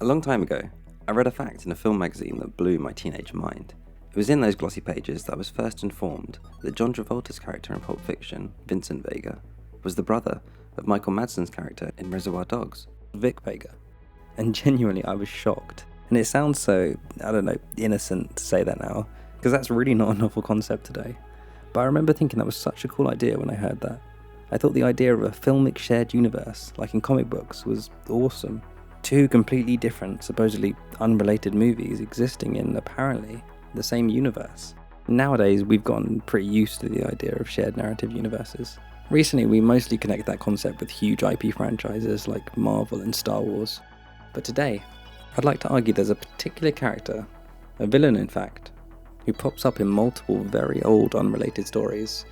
A long time ago, I read a fact in a film magazine that blew my teenage mind. It was in those glossy pages that I was first informed that John Travolta's character in Pulp Fiction, Vincent Vega, was the brother of Michael Madsen's character in Reservoir Dogs, Vic Vega. And genuinely, I was shocked. And it sounds so, innocent to say that now, because that's really not a novel concept today. But I remember thinking that was such a cool idea when I heard that. I thought the idea of a filmic shared universe, like in comic books, was awesome. Two completely different, supposedly unrelated movies existing in, apparently, the same universe. Nowadays, we've gotten pretty used to the idea of shared narrative universes. Recently, we mostly connect that concept with huge IP franchises like Marvel and Star Wars. But today, I'd like to argue there's a particular character, a villain in fact, who pops up in multiple very old unrelated stories,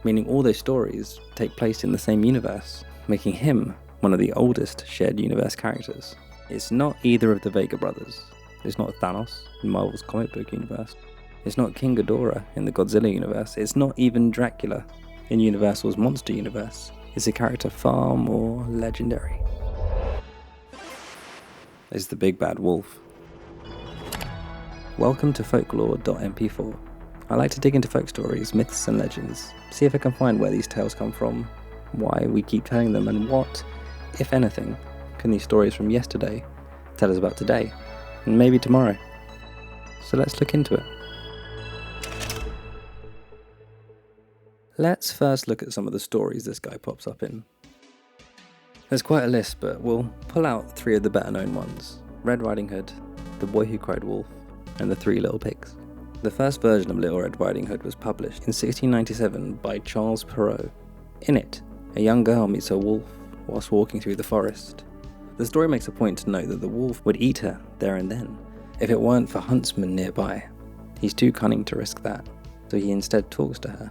meaning all those stories take place in the same universe, making him one of the oldest shared universe characters. It's not either of the Vega brothers. It's not Thanos in Marvel's comic book universe. It's not King Ghidorah in the Godzilla universe. It's not even Dracula in Universal's monster universe. It's a character far more legendary. It's the big bad wolf. Welcome to Folklore.mp4. I like to dig into folk stories, myths and legends, see if I can find where these tales come from, why we keep telling them, and what, if anything, can these stories from yesterday tell us about today, and maybe tomorrow. So let's look into it. Let's first look at some of the stories this guy pops up in. There's quite a list, but we'll pull out three of the better known ones: Red Riding Hood, The Boy Who Cried Wolf, and The Three Little Pigs. The first version of Little Red Riding Hood was published in 1697 by Charles Perrault. In it, a young girl meets a wolf whilst walking through the forest. The story makes a point to note that the wolf would eat her there and then, if it weren't for huntsmen nearby. He's too cunning to risk that, so he instead talks to her,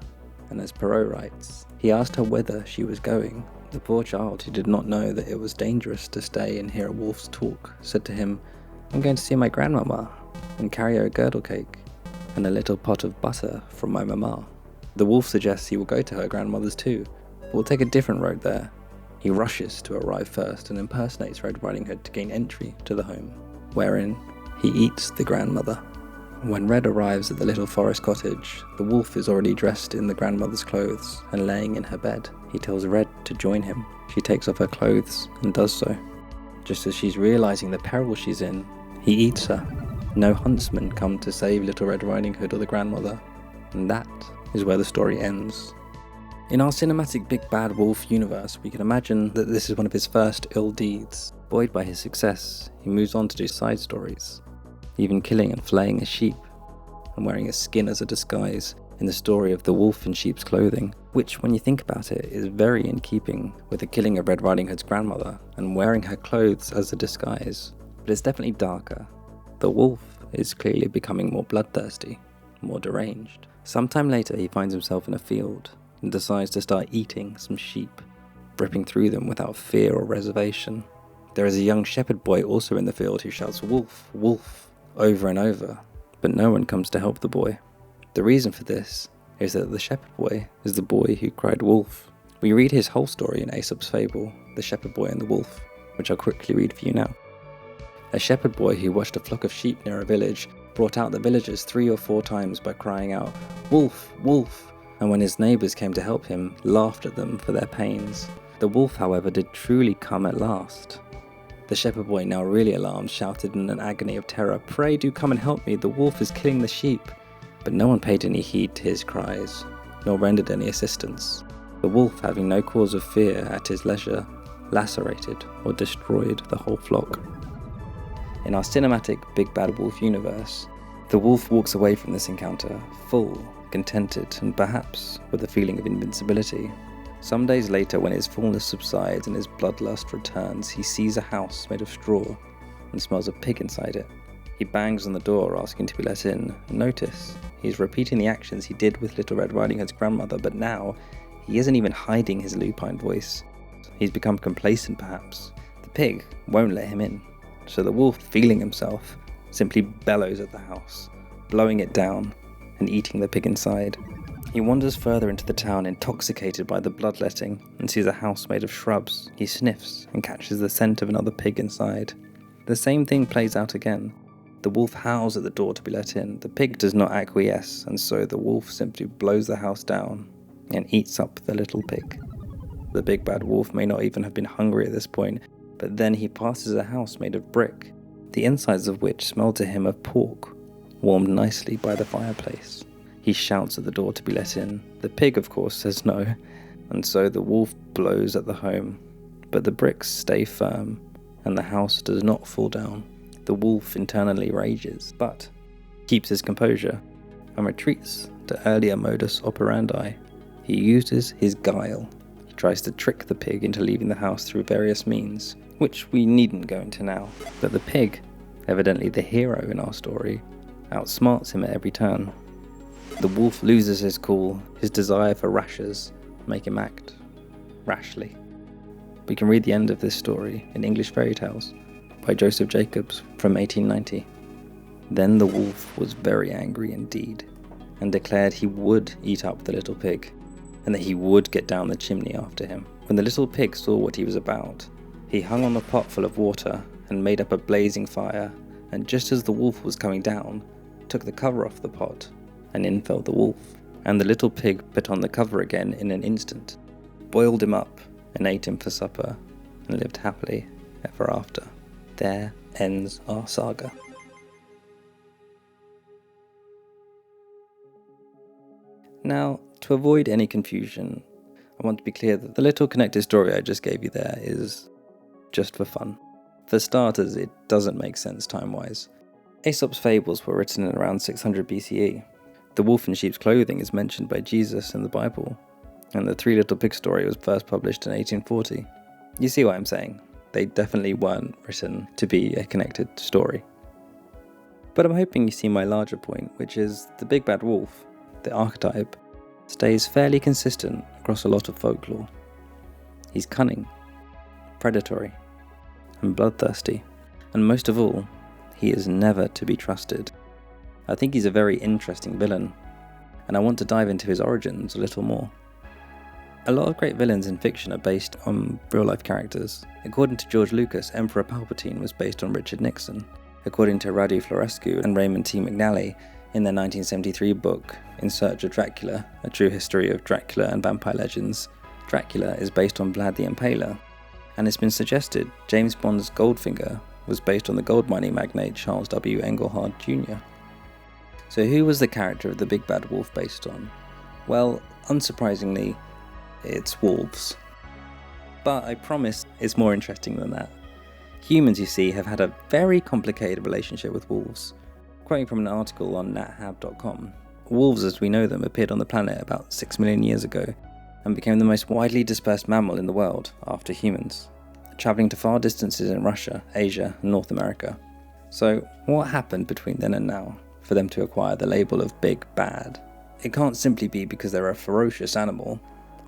and as Perrault writes, he asked her whither she was going. The poor child, who did not know that it was dangerous to stay and hear a wolf's talk, said to him, "I'm going to see my grandmama, and carry her a girdle cake, and a little pot of butter from my mamma." The wolf suggests he will go to her grandmother's too, but will take a different road there. He rushes to arrive first and impersonates Red Riding Hood to gain entry to the home, wherein he eats the grandmother. When Red arrives at the little forest cottage, the wolf is already dressed in the grandmother's clothes and laying in her bed. He tells Red to join him. She takes off her clothes and does so. Just as she's realizing the peril she's in, he eats her. No huntsmen come to save Little Red Riding Hood or the grandmother, and that is where the story ends. In our cinematic Big Bad Wolf universe, we can imagine that this is one of his first ill deeds. Buoyed by his success, he moves on to do side stories, even killing and flaying a sheep, and wearing a skin as a disguise in the story of the wolf in sheep's clothing, which, when you think about it, is very in keeping with the killing of Red Riding Hood's grandmother and wearing her clothes as a disguise. But it's definitely darker. The wolf is clearly becoming more bloodthirsty, more deranged. Sometime later, he finds himself in a field and decides to start eating some sheep, ripping through them without fear or reservation. There is a young shepherd boy also in the field who shouts "Wolf, wolf," over and over, but no one comes to help the boy. The reason for this is that the shepherd boy is the boy who cried wolf. We read his whole story in Aesop's fable, The Shepherd Boy and the Wolf, which I'll quickly read for you now. A shepherd boy who watched a flock of sheep near a village brought out the villagers 3 or 4 times by crying out, "Wolf, wolf," and when his neighbours came to help him, laughed at them for their pains. The wolf, however, did truly come at last. The shepherd boy, now really alarmed, shouted in an agony of terror, "Pray do come and help me, the wolf is killing the sheep." But no one paid any heed to his cries, nor rendered any assistance. The wolf, having no cause of fear at his leisure, lacerated or destroyed the whole flock. In our cinematic Big Bad Wolf universe, the wolf walks away from this encounter, full, contented, and perhaps with a feeling of invincibility. Some days later, when his fullness subsides and his bloodlust returns, he sees a house made of straw and smells a pig inside it. He bangs on the door asking to be let in. Notice, he's repeating the actions he did with Little Red Riding Hood's grandmother, but now he isn't even hiding his lupine voice. He's become complacent perhaps. The pig won't let him in, so the wolf, feeling himself, simply bellows at the house, blowing it down and eating the pig inside. He wanders further into the town, intoxicated by the bloodletting, and sees a house made of shrubs. He sniffs and catches the scent of another pig inside. The same thing plays out again. The wolf howls at the door to be let in. The pig does not acquiesce, and so the wolf simply blows the house down and eats up the little pig. The big bad wolf may not even have been hungry at this point, but then he passes a house made of brick, the insides of which smell to him of pork, warmed nicely by the fireplace. He shouts at the door to be let in. The pig, of course, says no, and so the wolf blows at the home, but the bricks stay firm, and the house does not fall down. The wolf internally rages, but keeps his composure, and retreats to earlier modus operandi. He uses his guile. He tries to trick the pig into leaving the house through various means, which we needn't go into now. But the pig, evidently the hero in our story, outsmarts him at every turn. The wolf loses his cool. His desire for rashers make him act rashly. We can read the end of this story in English Fairy Tales by Joseph Jacobs from 1890. Then the wolf was very angry indeed, and declared he would eat up the little pig, and that he would get down the chimney after him. When the little pig saw what he was about, he hung on the pot full of water and made up a blazing fire, and just as the wolf was coming down, took the cover off the pot, and in fell the wolf. And the little pig put on the cover again in an instant, boiled him up, and ate him for supper, and lived happily ever after. There ends our saga. Now, to avoid any confusion, I want to be clear that the little connected story I just gave you there is just for fun. For starters, it doesn't make sense time-wise. Aesop's fables were written in around 600 BCE. The wolf in sheep's clothing is mentioned by Jesus in the Bible, and the Three Little Pigs story was first published in 1840. You see what I'm saying? They definitely weren't written to be a connected story. But I'm hoping you see my larger point, which is the big bad wolf, the archetype, stays fairly consistent across a lot of folklore. He's cunning, predatory, and bloodthirsty, and most of all, he is never to be trusted. I think he's a very interesting villain, and I want to dive into his origins a little more. A lot of great villains in fiction are based on real-life characters. According to George Lucas, Emperor Palpatine was based on Richard Nixon. According to Radu Florescu and Raymond T. McNally, in their 1973 book, In Search of Dracula, A True History of Dracula and Vampire Legends, Dracula is based on Vlad the Impaler, and it's been suggested James Bond's Goldfinger was based on the gold mining magnate Charles W. Engelhard Jr. So who was the character of the big bad wolf based on? Well, unsurprisingly, it's wolves. But I promise it's more interesting than that. Humans, you see, have had a very complicated relationship with wolves. Quoting from an article on nathab.com, wolves as we know them appeared on the planet about 6 million years ago and became the most widely dispersed mammal in the world after humans, travelling to far distances in Russia, Asia and North America. So what happened between then and now for them to acquire the label of big bad? It can't simply be because they're a ferocious animal.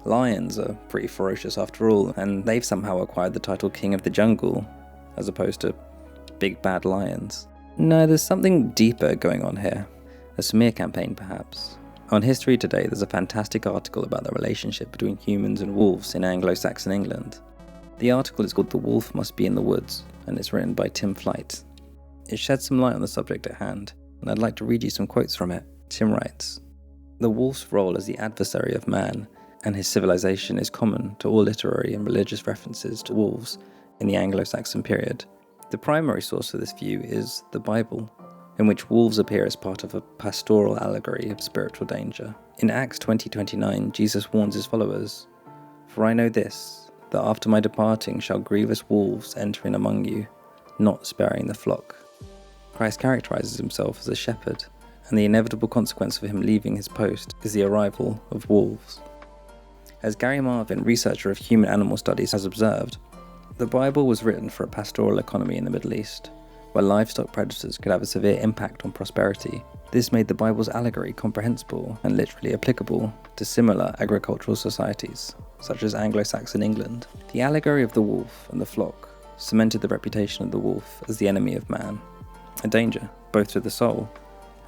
Lions are pretty ferocious after all, and they've somehow acquired the title King of the Jungle, as opposed to big bad lions. No, there's something deeper going on here. A smear campaign, perhaps. On History Today, there's a fantastic article about the relationship between humans and wolves in Anglo-Saxon England. The article is called The Wolf Must Be in the Woods, and it's written by Tim Flight. It sheds some light on the subject at hand, and I'd like to read you some quotes from it. Tim writes, "The wolf's role as the adversary of man and his civilization is common to all literary and religious references to wolves in the Anglo-Saxon period. The primary source for this view is the Bible, in which wolves appear as part of a pastoral allegory of spiritual danger. In Acts 20:29, Jesus warns his followers, 'For I know this, that after my departing shall grievous wolves enter in among you, not sparing the flock.' Christ characterizes himself as a shepherd, and the inevitable consequence of him leaving his post is the arrival of wolves. As Gary Marvin, researcher of human-animal studies, has observed, the Bible was written for a pastoral economy in the Middle East, where livestock predators could have a severe impact on prosperity. This made the Bible's allegory comprehensible and literally applicable to similar agricultural societies, such as Anglo-Saxon England. The allegory of the wolf and the flock cemented the reputation of the wolf as the enemy of man, a danger both to the soul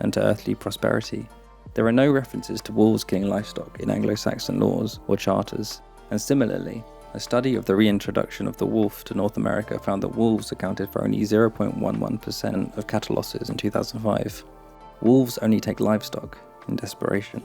and to earthly prosperity. There are no references to wolves killing livestock in Anglo-Saxon laws or charters, and similarly, A study of the reintroduction of the wolf to North America found that wolves accounted for only 0.11% of cattle losses in 2005. Wolves only take livestock in desperation.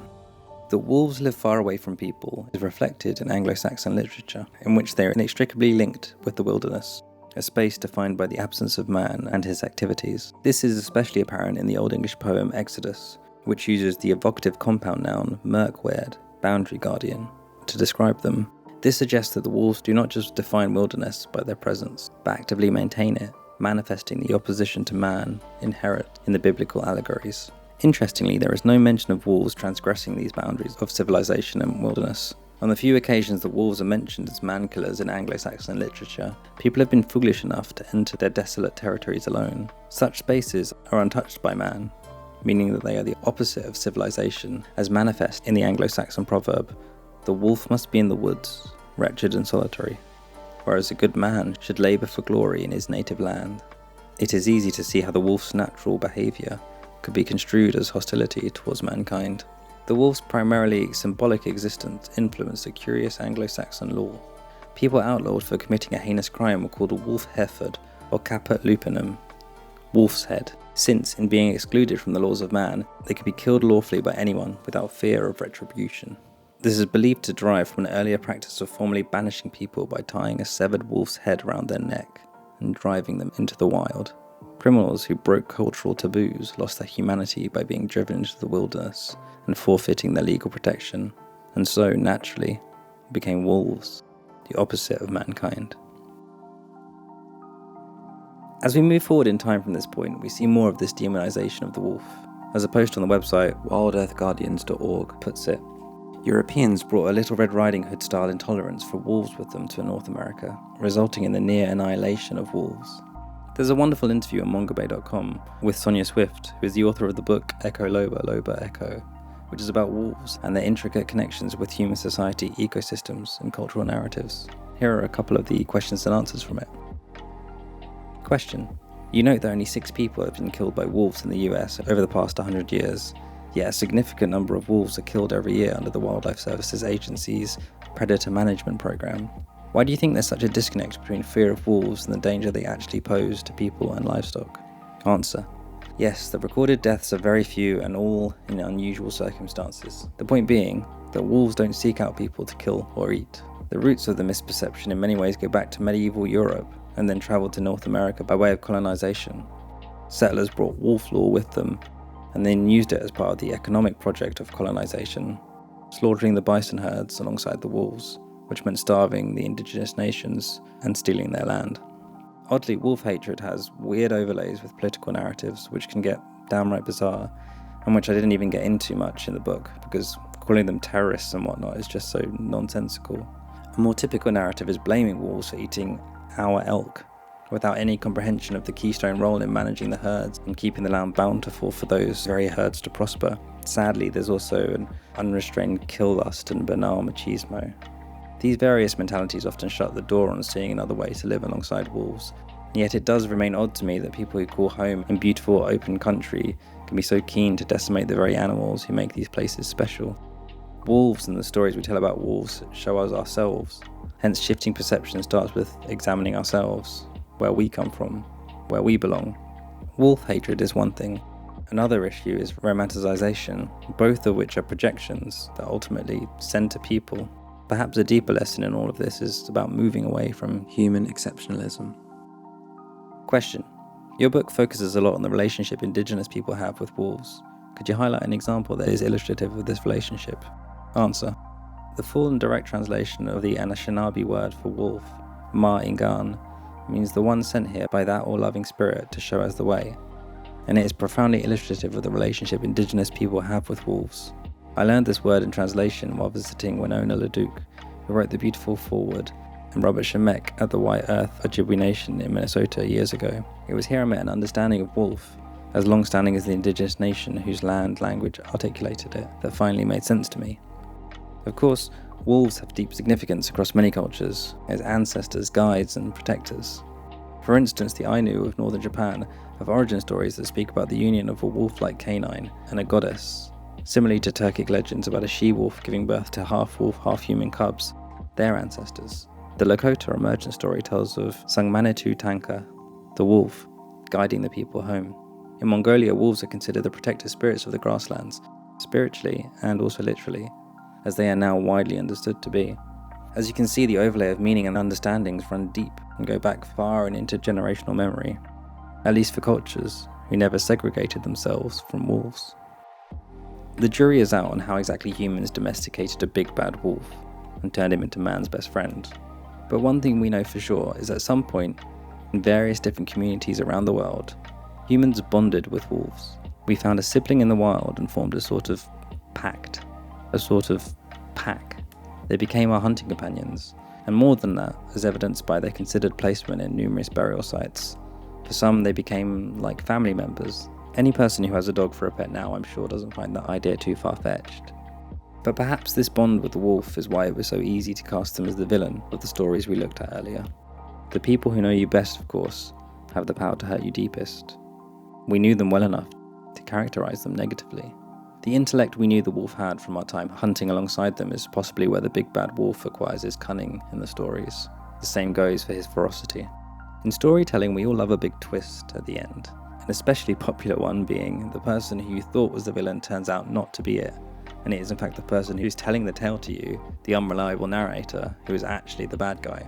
That wolves live far away from people is reflected in Anglo-Saxon literature, in which they are inextricably linked with the wilderness, a space defined by the absence of man and his activities. This is especially apparent in the Old English poem Exodus, which uses the evocative compound noun merkweird, boundary guardian, to describe them. This suggests that the wolves do not just define wilderness by their presence, but actively maintain it, manifesting the opposition to man inherent in the biblical allegories. Interestingly, there is no mention of wolves transgressing these boundaries of civilization and wilderness. On the few occasions that wolves are mentioned as man-killers in Anglo-Saxon literature, people have been foolish enough to enter their desolate territories alone. Such spaces are untouched by man, meaning that they are the opposite of civilization, as manifest in the Anglo-Saxon proverb, "The wolf must be in the woods, wretched and solitary," whereas a good man should labour for glory in his native land. It is easy to see how the wolf's natural behaviour could be construed as hostility towards mankind. The wolf's primarily symbolic existence influenced a curious Anglo-Saxon law. People outlawed for committing a heinous crime were called a wolf hereford or caput lupinum, wolf's head, since, in being excluded from the laws of man, they could be killed lawfully by anyone without fear of retribution. This is believed to derive from an earlier practice of formally banishing people by tying a severed wolf's head around their neck and driving them into the wild. Criminals who broke cultural taboos lost their humanity by being driven into the wilderness and forfeiting their legal protection, and so, naturally, became wolves, the opposite of mankind. As we move forward in time from this point, we see more of this demonization of the wolf. As a post on the website wildearthguardians.org puts it, Europeans brought a Little Red Riding Hood style intolerance for wolves with them to North America, resulting in the near annihilation of wolves. There's a wonderful interview on Mongabay.com with Sonja Swift, who is the author of the book Echo Loba, Loba Echo, which is about wolves and their intricate connections with human society, ecosystems, and cultural narratives. Here are a couple of the questions and answers from it. Question. You note that only 6 people have been killed by wolves in the US over the past 100 years, yet a significant number of wolves are killed every year under the Wildlife Services Agency's Predator Management Program. Why do you think there's such a disconnect between fear of wolves and the danger they actually pose to people and livestock? Answer. Yes, the recorded deaths are very few and all in unusual circumstances. The point being that wolves don't seek out people to kill or eat. The roots of the misperception in many ways go back to medieval Europe and then travelled to North America by way of colonization. Settlers brought wolf lore with them and then used it as part of the economic project of colonization, slaughtering the bison herds alongside the wolves, which meant starving the indigenous nations and stealing their land. Oddly, wolf hatred has weird overlays with political narratives which can get downright bizarre, and which I didn't even get into much in the book, because calling them terrorists and whatnot is just so nonsensical. A more typical narrative is blaming wolves for eating our elk, without any comprehension of the keystone role in managing the herds and keeping the land bountiful for those very herds to prosper. Sadly, there's also an unrestrained kill lust and banal machismo. These various mentalities often shut the door on seeing another way to live alongside wolves, and yet it does remain odd to me that people who call home in beautiful open country can be so keen to decimate the very animals who make these places special. Wolves and the stories we tell about wolves show us ourselves, hence shifting perception starts with examining ourselves, where we come from, where we belong. Wolf hatred is one thing. Another issue is romanticization, both of which are projections that ultimately center people. Perhaps a deeper lesson in all of this is about moving away from human exceptionalism. Question. Your book focuses a lot on the relationship indigenous people have with wolves. Could you highlight an example that is illustrative of this relationship? Answer. The full and direct translation of the Anishinaabe word for wolf, Ma-Ingan, means the one sent here by that all-loving spirit to show us the way, and it is profoundly illustrative of the relationship indigenous people have with wolves. I learned this word in translation while visiting Winona LeDuc, who wrote the beautiful foreword, and Robert Shemek at the White Earth Ojibwe Nation in Minnesota years ago. It was here I met an understanding of wolf, as long-standing as the indigenous nation whose language articulated it, that finally made sense to me. Of course, wolves have deep significance across many cultures, as ancestors, guides, and protectors. For instance, the Ainu of northern Japan have origin stories that speak about the union of a wolf-like canine and a goddess. Similarly to Turkic legends about a she-wolf giving birth to half-wolf, half-human cubs, their ancestors. The Lakota emergent story tells of Sangmanitu Tanka, the wolf, guiding the people home. In Mongolia, wolves are considered the protective spirits of the grasslands, spiritually and also literally, as they are now widely understood to be. As you can see, the overlay of meaning and understandings run deep and go back far in intergenerational memory, at least for cultures who never segregated themselves from wolves. The jury is out on how exactly humans domesticated a big bad wolf and turned him into man's best friend. But one thing we know for sure is that at some point, in various different communities around the world, humans bonded with wolves. We found a sibling in the wild and formed a sort of pact, a sort of pack. They became our hunting companions, and more than that, as evidenced by their considered placement in numerous burial sites. For some, they became like family members. Any person who has a dog for a pet now, I'm sure, doesn't find that idea too far-fetched. But perhaps this bond with the wolf is why it was so easy to cast them as the villain of the stories we looked at earlier. The people who know you best, of course, have the power to hurt you deepest. We knew them well enough to characterize them negatively. The intellect we knew the wolf had from our time hunting alongside them is possibly where the big bad wolf acquires his cunning in the stories. The same goes for his ferocity. In storytelling, we all love a big twist at the end, an especially popular one being the person who you thought was the villain turns out not to be it, and it is in fact the person who's telling the tale to you, the unreliable narrator, who is actually the bad guy.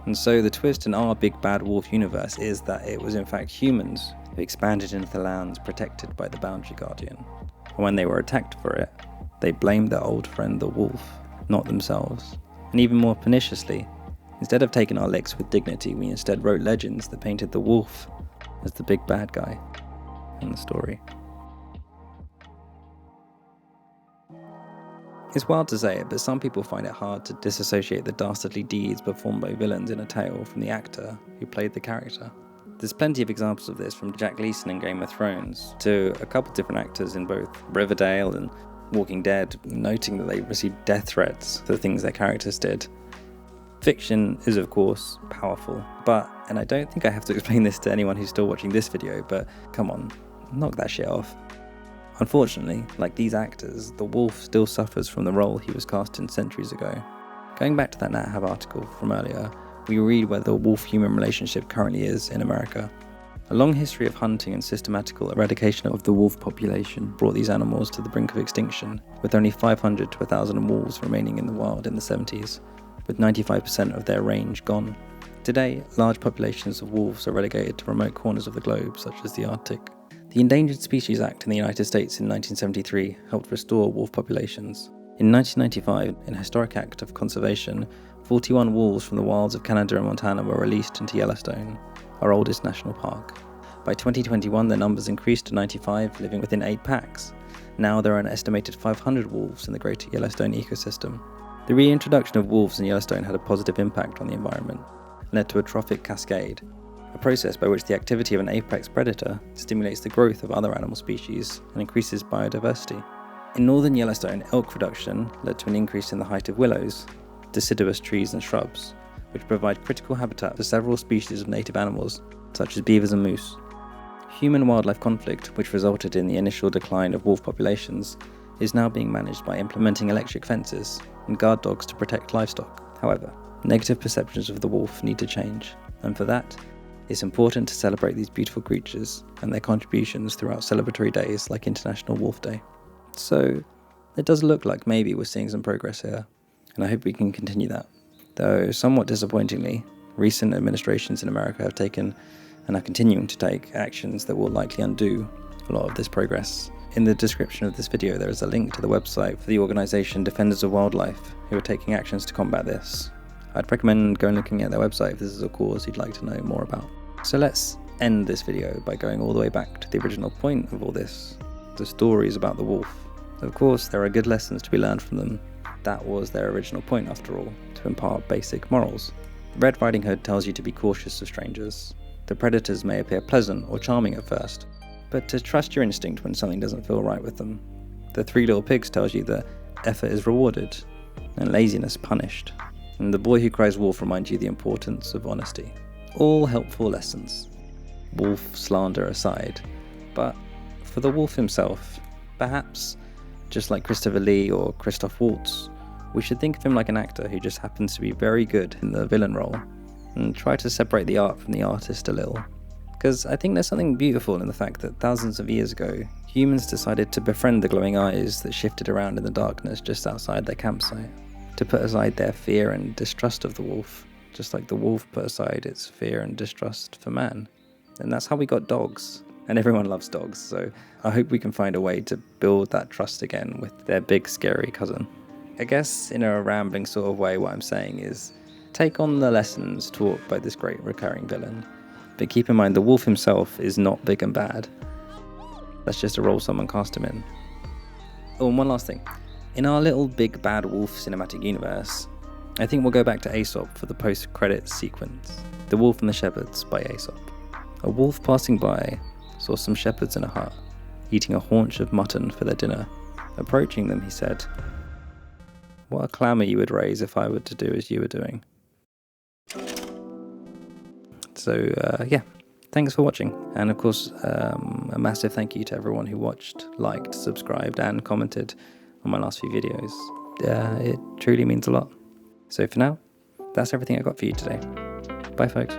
And so the twist in our big bad wolf universe is that it was in fact humans who expanded into the lands protected by the boundary guardian. And when they were attacked for it, they blamed their old friend the wolf, not themselves. And even more perniciously, instead of taking our licks with dignity, we instead wrote legends that painted the wolf as the big bad guy in the story. It's wild to say it, but some people find it hard to disassociate the dastardly deeds performed by villains in a tale from the actor who played the character. There's plenty of examples of this, from Jack Leeson in Game of Thrones to a couple different actors in both Riverdale and Walking Dead, noting that they received death threats for the things their characters did. Fiction is, of course, powerful, and I don't think I have to explain this to anyone who's still watching this video, but come on, knock that shit off. Unfortunately, like these actors, the wolf still suffers from the role he was cast in centuries ago. Going back to that NatHab article from earlier, we read where the wolf-human relationship currently is in America. A long history of hunting and systematical eradication of the wolf population brought these animals to the brink of extinction, with only 500 to 1,000 wolves remaining in the wild in the 70s, with 95% of their range gone. Today, large populations of wolves are relegated to remote corners of the globe, such as the Arctic. The Endangered Species Act in the United States in 1973 helped restore wolf populations. In 1995, in a historic act of conservation, 41 wolves from the wilds of Canada and Montana were released into Yellowstone, our oldest national park. By 2021, their numbers increased to 95, living within 8 packs. Now there are an estimated 500 wolves in the greater Yellowstone ecosystem. The reintroduction of wolves in Yellowstone had a positive impact on the environment, and led to a trophic cascade, a process by which the activity of an apex predator stimulates the growth of other animal species and increases biodiversity. In northern Yellowstone, elk production led to an increase in the height of willows, deciduous trees and shrubs, which provide critical habitat for several species of native animals, such as beavers and moose. Human-wildlife conflict, which resulted in the initial decline of wolf populations, is now being managed by implementing electric fences and guard dogs to protect livestock. However, negative perceptions of the wolf need to change, and for that, it's important to celebrate these beautiful creatures and their contributions throughout celebratory days like International Wolf Day. So, it does look like maybe we're seeing some progress here, and I hope we can continue that. Though, somewhat disappointingly, recent administrations in America have taken and are continuing to take actions that will likely undo a lot of this progress. In the description of this video, there is a link to the website for the organisation Defenders of Wildlife, who are taking actions to combat this. I'd recommend going looking at their website if this is a cause you'd like to know more about. So let's end this video by going all the way back to the original point of all this, the stories about the wolf. Of course, there are good lessons to be learned from them. That was their original point, after all, to impart basic morals. Red Riding Hood tells you to be cautious of strangers. The predators may appear pleasant or charming at first, but to trust your instinct when something doesn't feel right with them. The Three Little Pigs tells you that effort is rewarded and laziness punished. And The Boy Who Cries Wolf reminds you the importance of honesty. All helpful lessons, wolf slander aside. But for the wolf himself, perhaps, just like Christopher Lee or Christoph Waltz, We should think of him like an actor who just happens to be very good in the villain role, and try to separate the art from the artist a little. Because I think there's something beautiful in the fact that thousands of years ago, humans decided to befriend the glowing eyes that shifted around in the darkness just outside their campsite, to put aside their fear and distrust of the wolf, just like the wolf put aside its fear and distrust for man. And that's how we got dogs. And everyone loves dogs, so I hope we can find a way to build that trust again with their big scary cousin. I guess in a rambling sort of way, what I'm saying is take on the lessons taught by this great recurring villain, but keep in mind the wolf himself is not big and bad. That's just a role someone cast him in. Oh, and one last thing. In our little big bad wolf cinematic universe, I think we'll go back to Aesop for the post-credits sequence, The Wolf and the Shepherds by Aesop. A wolf passing by saw some shepherds in a hut, eating a haunch of mutton for their dinner. Approaching them, he said, "What a clamour you would raise if I were to do as you were doing." So, yeah, thanks for watching. And of course, a massive thank you to everyone who watched, liked, subscribed, and commented on my last few videos. It truly means a lot. So for now, that's everything I got for you today. Bye, folks.